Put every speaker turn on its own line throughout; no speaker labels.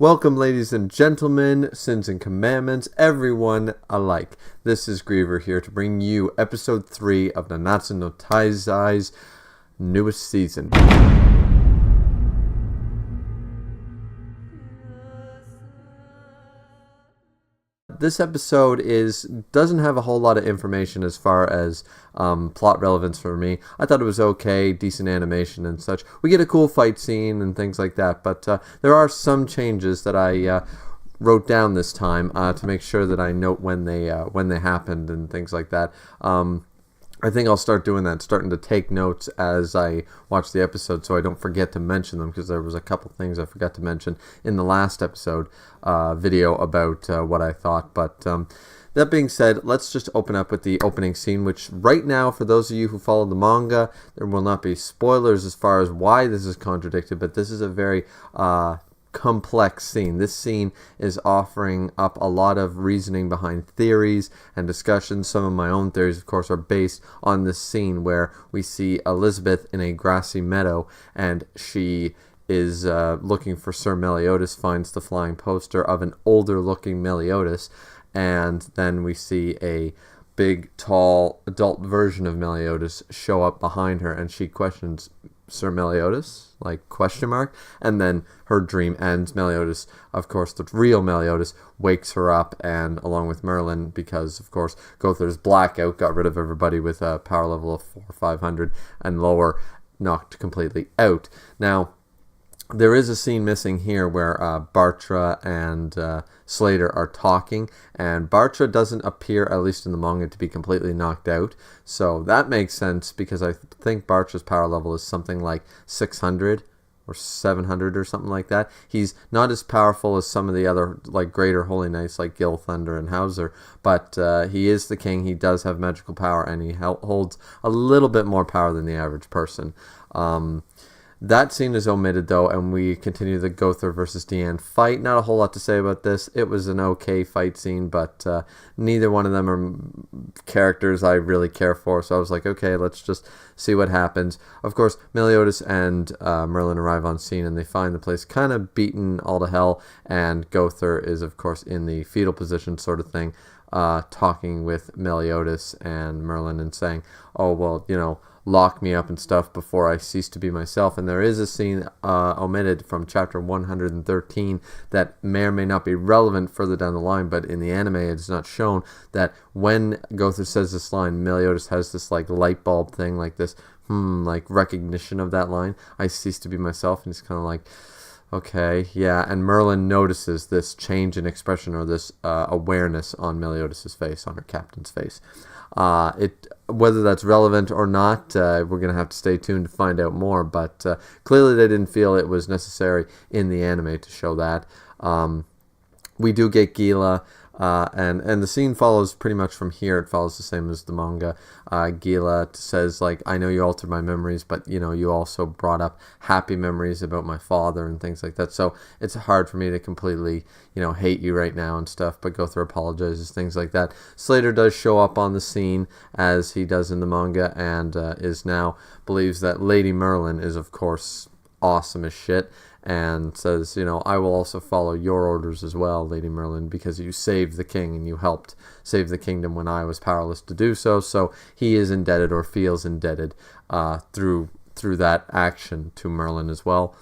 Welcome, ladies and gentlemen, sins and commandments, everyone alike. This is Griever here to bring you episode 3 of Nanatsu no Taizai's newest season. This episode doesn't have a whole lot of information as far as plot relevance for me. I thought it was okay, decent animation and such. We get a cool fight scene and things like that, but there are some changes that I wrote down this time to make sure that I note when they happened and things like that. I think I'll start doing that, starting to take notes as I watch the episode so I don't forget to mention them, because there was a couple things I forgot to mention in the last episode video about what I thought. But that being said, let's just open up with the opening scene, which right now, for those of you who follow the manga, there will not be spoilers as far as why this is contradicted, but this is a very complex scene. This scene is offering up a lot of reasoning behind theories and discussions. Some of my own theories, of course, are based on this scene where we see Elizabeth in a grassy meadow and she is looking for Sir Meliodas, finds the flying poster of an older looking Meliodas, and then we see a big, tall, adult version of Meliodas show up behind her, and she questions Sir Meliodas, like question mark, and then her dream ends. Meliodas, of course, the real Meliodas, wakes her up, and along with Merlin, because of course Gother's blackout got rid of everybody with a power level of 400 or 500 and lower, knocked completely out. Now, there is a scene missing here where Bartra and Slater are talking, and Bartra doesn't appear, at least in the manga, to be completely knocked out. So that makes sense, because I think Bartra's power level is something like 600 or 700 or something like that. He's not as powerful as some of the other like greater holy knights like Gil, Thunder, and Hauser, but he is the king. He does have magical power, and he holds a little bit more power than the average person. That scene is omitted, though, and we continue the Gother versus Deanne fight. Not a whole lot to say about this. It was an okay fight scene, but neither one of them are characters I really care for, so I was like, okay, let's just see what happens. Of course, Meliodas and Merlin arrive on scene, and they find the place kind of beaten all to hell, and Gother is, of course, in the fetal position sort of thing, talking with Meliodas and Merlin and saying, oh, well, you know, lock me up and stuff before I cease to be myself. And there is a scene omitted from chapter 113 that may or may not be relevant further down the line, but in the anime it's not shown, that when Gother says this line, Meliodas has this like light bulb thing, like this like recognition of that line, I cease to be myself, and he's kind of like, okay, yeah. And Merlin notices this change in expression, or this awareness on Meliodas' face, on her captain's face. Whether that's relevant or not, we're going to have to stay tuned to find out more, but clearly they didn't feel it was necessary in the anime to show that. We do get Gila, and the scene follows pretty much from here. It follows the same as the manga. Gila says, like, I know you altered my memories, but, you know, you also brought up happy memories about my father and things like that. So it's hard for me to completely, you know, hate you right now and stuff, but Gother apologizes, things like that. Slater does show up on the scene, as he does in the manga, and believes that Lady Merlin is, of course, awesome as shit, and says, you know, I will also follow your orders as well, Lady Merlin, because you saved the king and you helped save the kingdom when I was powerless to do so. So he is indebted, or feels indebted, through that action to Merlin as well.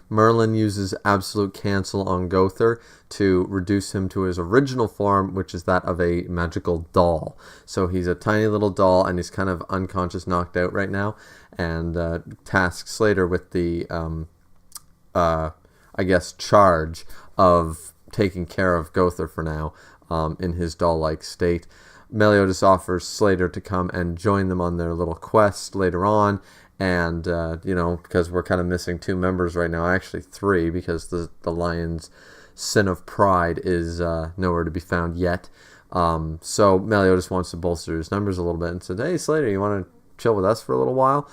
Merlin uses absolute cancel on Gother to reduce him to his original form, which is that of a magical doll. So he's a tiny little doll, and he's kind of unconscious, knocked out right now, and tasks Slater with the, I guess, charge of taking care of Gother for now, in his doll-like state. Meliodas offers Slater to come and join them on their little quest later on, and, you know, because we're kind of missing 2 members right now, actually 3, because the lion's sin of pride is nowhere to be found yet. So Meliodas wants to bolster his numbers a little bit and said, hey, Slater, you want to chill with us for a little while?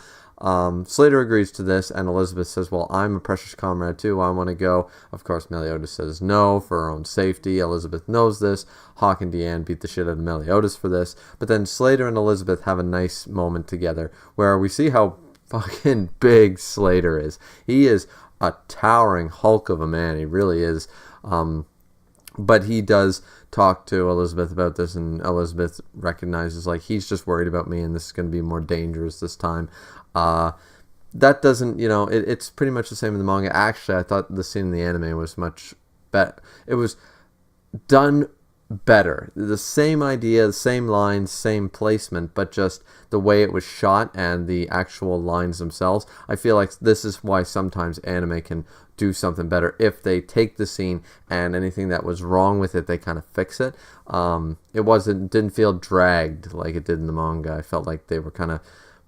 Slater agrees to this, and Elizabeth says, well, I'm a precious comrade too, I want to go. Of course, Meliodas says no, for her own safety. Elizabeth knows this. Hawk and Deanne beat the shit out of Meliodas for this. But then Slater and Elizabeth have a nice moment together, where we see how fucking big Slater is. He is a towering hulk of a man. He really is. But he does talk to Elizabeth about this, and Elizabeth recognizes, like, he's just worried about me, and this is going to be more dangerous this time. That doesn't, it's pretty much the same in the manga. Actually, I thought the scene in the anime was much better. It was done better. The same idea, the same lines, same placement, but just the way it was shot and the actual lines themselves. I feel like this is why sometimes anime can do something better. If they take the scene and anything that was wrong with it, they kind of fix it. Didn't feel dragged like it did in the manga. I felt like they were kind of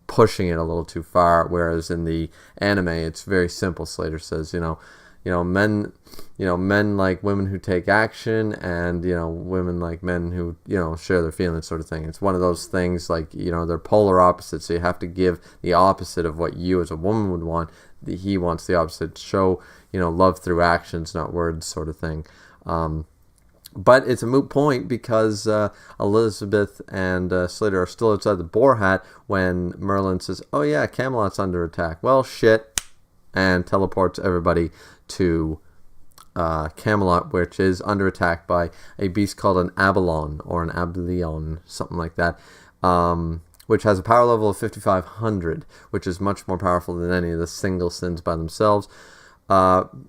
pushing it a little too far, whereas in the anime it's very simple. Slater says, men like women who take action, and women like men who share their feelings, sort of thing. It's one of those things, like, they're polar opposites, so you have to give the opposite of what you as a woman would want. He wants the opposite. Show love through actions, not words, sort of thing. But it's a moot point because Elizabeth and Slater are still outside the Boar Hat when Merlin says, "Oh yeah, Camelot's under attack." Well, shit, and teleports everybody to Camelot, which is under attack by a beast called an Abalon, or an Abelion, something like that, which has a power level of 5,500, which is much more powerful than any of the single sins by themselves.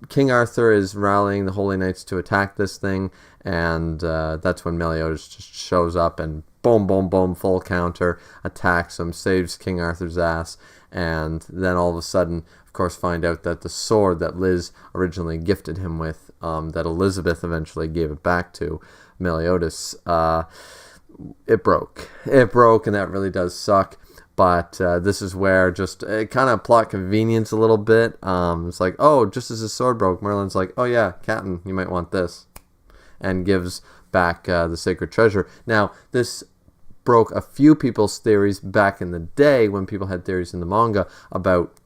King Arthur is rallying the Holy Knights to attack this thing, and that's when Meliodas just shows up and boom, boom, boom, full counter, attacks him, saves King Arthur's ass, and then all of a sudden, of course, find out that the sword that Liz originally gifted him with, that Elizabeth eventually gave it back to Meliodas, it broke. It broke, and that really does suck. But this is where just kind of plot convenience a little bit. It's like, oh, just as his sword broke, Merlin's like, oh yeah, Captain, you might want this, and gives back the sacred treasure. Now, this broke a few people's theories back in the day when people had theories in the manga about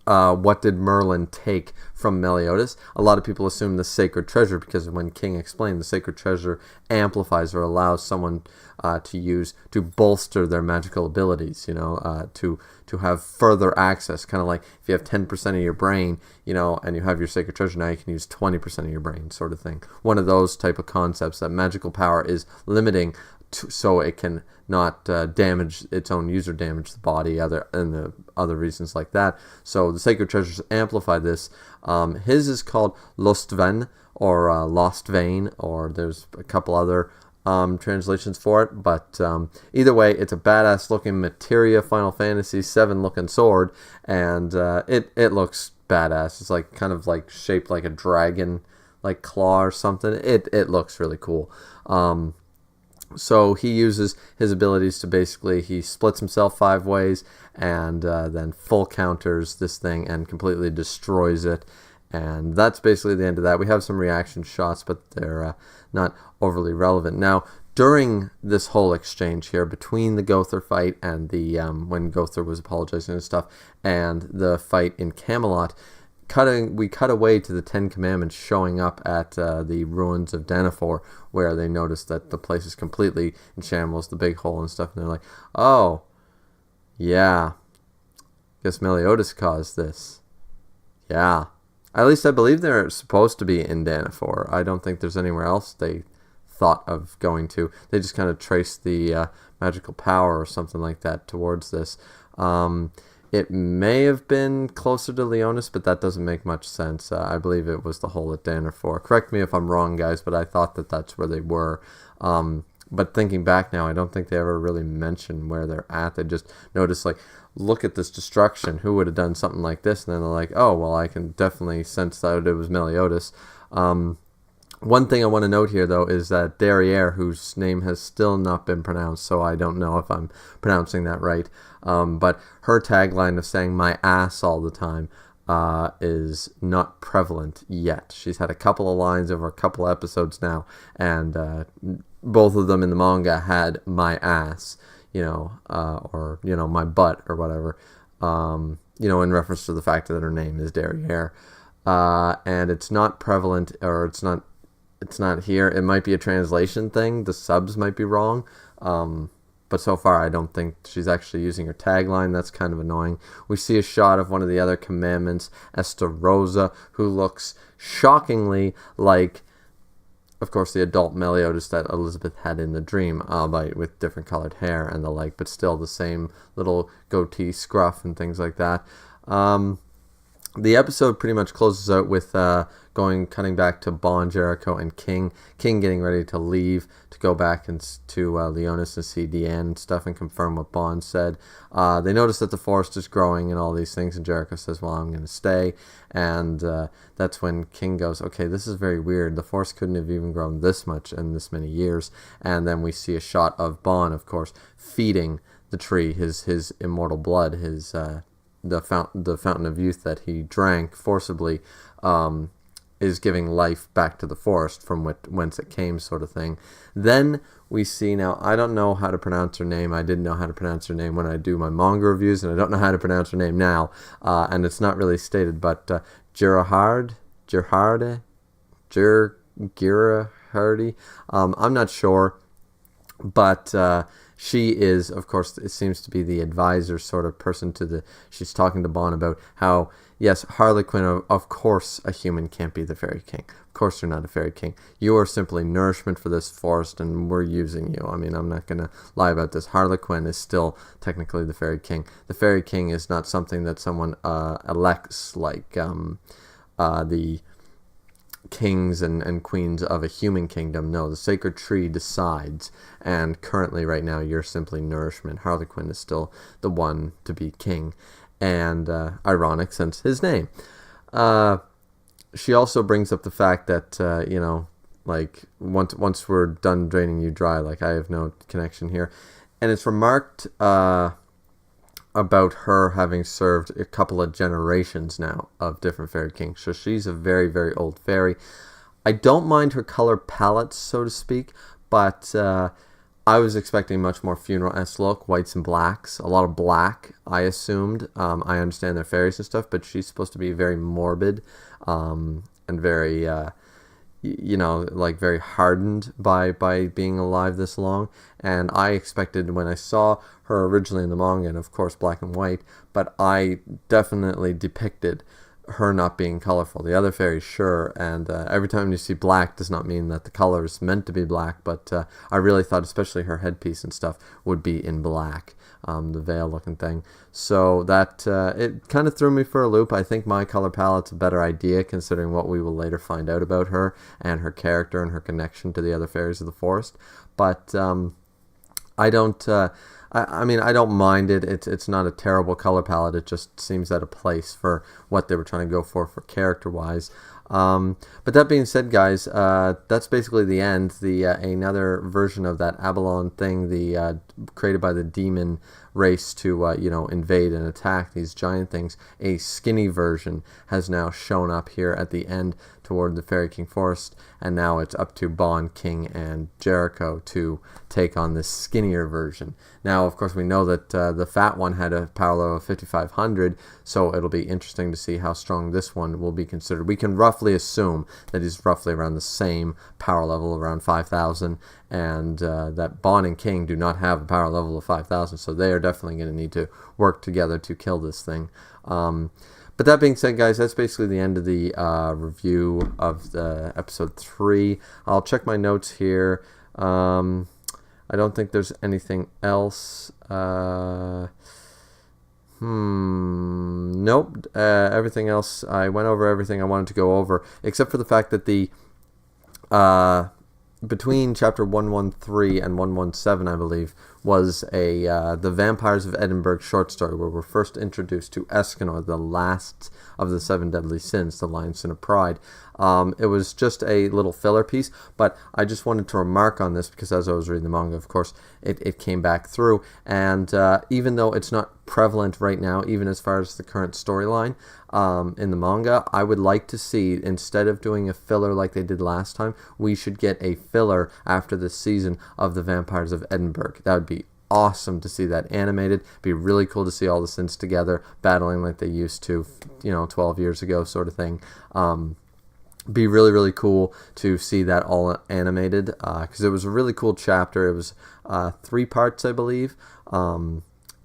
what did Merlin take from Meliodas. A lot of people assume the sacred treasure, because when King explained, the sacred treasure amplifies or allows someone to use to bolster their magical abilities, to have further access. Kind of like if you have 10% of your brain, and you have your sacred treasure, now you can use 20% of your brain, sort of thing. One of those type of concepts, that magical power is limiting so it can not damage its own user, damage the body, and the other reasons like that. So the sacred treasures amplify this. His is called Lostven, or Lost Vein, or there's a couple other translations for it, but either way, it's a badass looking materia Final Fantasy VII looking sword, and it looks badass. It's like kind of like shaped like a dragon, like claw or something. It looks really cool. So he uses his abilities to basically, he splits himself 5 ways, and then full counters this thing and completely destroys it. And that's basically the end of that. We have some reaction shots, but they're not overly relevant. Now, during this whole exchange here between the Gowther fight and the when Gowther was apologizing and stuff, and the fight in Camelot, we cut away to the Ten Commandments showing up at the ruins of Danafor, where they notice that the place is completely in shambles, the big hole and stuff, and they're like, oh, yeah, guess Meliodas caused this. Yeah. At least I believe they're supposed to be in Danafor. I don't think there's anywhere else they thought of going to. They just kind of traced the magical power or something like that towards this. It may have been closer to Leonis, but that doesn't make much sense. I believe it was the hole at Danafor. Correct me if I'm wrong, guys, but I thought that that's where they were. But thinking back now, I don't think they ever really mentioned where they're at. They just noticed, like, look at this destruction. Who would have done something like this? And then they're like, oh, well, I can definitely sense that it was Meliodas. One thing I want to note here, though, is that Derriere, whose name has still not been pronounced, so I don't know if I'm pronouncing that right, but her tagline of saying my ass all the time is not prevalent yet. She's had a couple of lines over a couple of episodes now, and both of them in the manga had my ass, or, my butt or whatever, in reference to the fact that her name is Derriere. And it's not prevalent, or it's not here. It might be a translation thing. The subs might be wrong. But but so far I don't think she's actually using her tagline. That's kind of annoying. We see a shot of one of the other commandments, Esther Rosa, who looks shockingly like, of course, the adult Meliodas that Elizabeth had in the dream, albeit with different colored hair and the like, but still the same little goatee scruff and things like that. The episode pretty much closes out with cutting back to Bon, Jericho, and King. King getting ready to leave to go back to Leonis and see Deanne and stuff and confirm what Bon said. They notice that the forest is growing and all these things, and Jericho says, well, I'm going to stay. And that's when King goes, okay, this is very weird. The forest couldn't have even grown this much in this many years. And then we see a shot of Bon, of course, feeding the tree his immortal blood, the fountain of youth that he drank forcibly, is giving life back to the forest from whence it came, sort of thing. Then we see, now I don't know how to pronounce her name. I didn't know how to pronounce her name when I do my manga reviews, and I don't know how to pronounce her name now, and it's not really stated, but Gerhardi, I'm not sure, but she is, of course, it seems to be the advisor sort of person she's talking to Bon about how, yes, Harlequin, of course a human can't be the fairy king. Of course you're not a fairy king. You are simply nourishment for this forest, and we're using you. I mean, I'm not going to lie about this. Harlequin is still technically the fairy king. The fairy king is not something that someone elects, like the kings and queens of a human kingdom. No, the sacred tree decides, and currently right now you're simply nourishment. Harlequin is still the one to be king, and ironic since his name. She also brings up the fact that like once we're done draining you dry, like I have no connection here, and it's remarked about her having served a couple of generations now of different fairy kings. So she's a very, very old fairy. I don't mind her color palette, so to speak, but I was expecting much more funeral-esque look, whites and blacks, a lot of black, I assumed. I understand they're fairies and stuff, but she's supposed to be very morbid and very, like very hardened by being alive this long. And I expected, when I saw her originally in the manga, and of course black and white, but I definitely depicted her not being colorful. The other fairies, sure, and every time you see black does not mean that the color is meant to be black, but I really thought especially her headpiece and stuff would be in black, the veil looking thing. So that, it kind of threw me for a loop. I think my color palette's a better idea considering what we will later find out about her and her character and her connection to the other fairies of the forest. But I don't... I mean, I don't mind it. It's not a terrible color palette. It just seems out of place for what they were trying to go for character-wise. But that being said, guys, that's basically the end. Another version of that Abalone thing, created by the demon race to invade and attack these giant things. A skinny version has now shown up here at the end toward the Fairy King Forest, and now it's up to Bon, King, and Jericho to take on this skinnier version. Now, of course, we know that the fat one had a power level of 5,500, so it'll be interesting to see how strong this one will be considered. We can roughly assume that he's roughly around the same power level, around 5,000, and that Bon and King do not have a power level of 5,000, so they are definitely going to need to work together to kill this thing. But that being said, guys, that's basically the end of the review of the episode 3. I'll check my notes here. I don't think there's anything else. Nope. Everything else, I went over everything I wanted to go over, except for the fact that the between chapter 113 and 117, I believe, was the Vampires of Edinburgh short story, where we're first introduced to Escanor, the last of the 7 deadly sins, the Lion's Sin of Pride. It was just a little filler piece, but I just wanted to remark on this because as I was reading the manga, of course, it came back through, and even though it's not prevalent right now, even as far as the current storyline in the manga, I would like to see, instead of doing a filler like they did last time, we should get a filler after this season of the Vampires of Edinburgh. That would be awesome to see that animated. Be really cool to see all the sins together, battling like they used to, 12 years ago, sort of thing. be really, really cool to see that all animated, because it was a really cool chapter. It was 3 parts, I believe.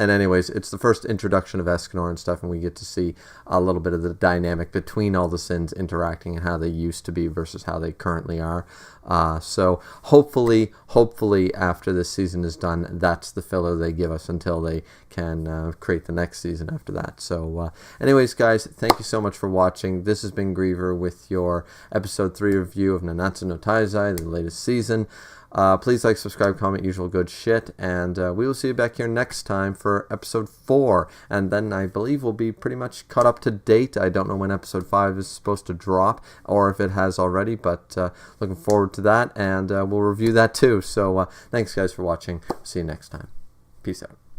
And anyways, it's the first introduction of Escanor and stuff, and we get to see a little bit of the dynamic between all the Sins interacting and how they used to be versus how they currently are. So hopefully after this season is done, that's the filler they give us until they can create the next season after that. So anyways, guys, thank you so much for watching. This has been Griever with your episode 3 review of Nanatsu no Taizai, the latest season. Please like, subscribe, comment, usual good shit, and we will see you back here next time for episode 4, and then I believe we'll be pretty much caught up to date. I don't know when episode 5 is supposed to drop, or if it has already, but looking forward to that, and we'll review that too. So thanks guys for watching. See you next time. Peace out.